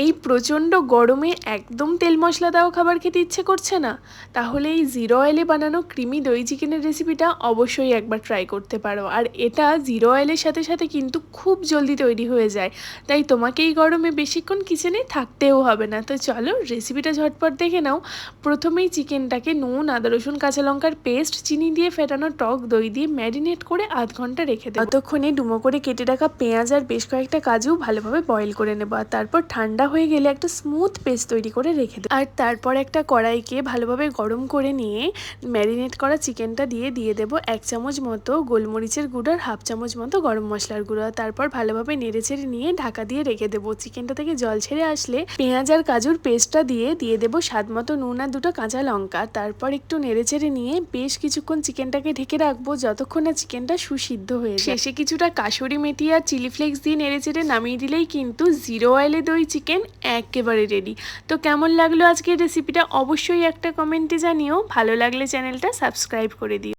এই প্রচণ্ড গরমে একদম তেল মশলা দেওয়া খাবার খেতে ইচ্ছে করছে না, তাহলে এই জিরো অয়েলে বানানো ক্রিমি দই চিকেনের রেসিপিটা অবশ্যই একবার ট্রাই করতে পারো। আর এটা জিরো অয়েলের সাথে সাথে কিন্তু খুব জলদি তৈরি হয়ে যায়, তাই তোমাকে এই গরমে বেশিক্ষণ কিচেনে থাকতেও হবে না। তো চলো রেসিপিটা ঝটপট দেখে নাও। প্রথমেই চিকেনটাকে নুন, আদা রসুন কাঁচা লঙ্কার পেস্ট, চিনি দিয়ে ফেটানো টক দই দিয়ে ম্যারিনেট করে আধ ঘন্টা রেখে দেবো। ততক্ষণে ডুমো করে কেটে রাখা পেঁয়াজ আর বেশ কয়েকটা কাজু ভালোভাবে বয়েল করে নেবো। আর তারপর ঠান্ডা হয়ে গেলে একটা স্মুথ পেস্ট তৈরি করে রেখে দেবো। আর তারপর একটা কড়াইকে ভালোভাবে গরম করে নিয়ে ম্যারিনেট করা চিকেনটা দিয়ে দেবো 1 চামচ মতো গোলমরিচের গুঁড়ো আর হাফ চামচ মতো গরম মশলার গুঁড়ো। তারপর ভালোভাবে নেড়েচেড়ে নিয়ে ঢাকা দিয়ে রেখে দেবো। চিকেনটা থেকে জল ছেড়ে আসলে পেঁয়াজ আর কাজুর পেস্টটা দিয়ে দেবো স্বাদ মতো নুন আর 2টো কাঁচা লঙ্কা। তারপর একটু নেড়েচেড়ে নিয়ে বেশ কিছুক্ষণ চিকেনটাকে ঢেকে রাখবো যতক্ষণ না চিকেনটা সুসিদ্ধ হয়ে যায়। শেষে কিছুটা কাসুরি মেথি আর চিলি ফ্লেক্স দিয়ে নেড়েচেড়ে নামিয়ে দিলেই কিন্তু জিরো অয়েলে দই চিকেন একেবারে রেডি। তো কেমন লাগলো আজকের রেসিপিটা অবশ্যই একটা কমেন্টে জানিও। ভালো লাগলে চ্যানেলটা সাবস্ক্রাইব করে দিও।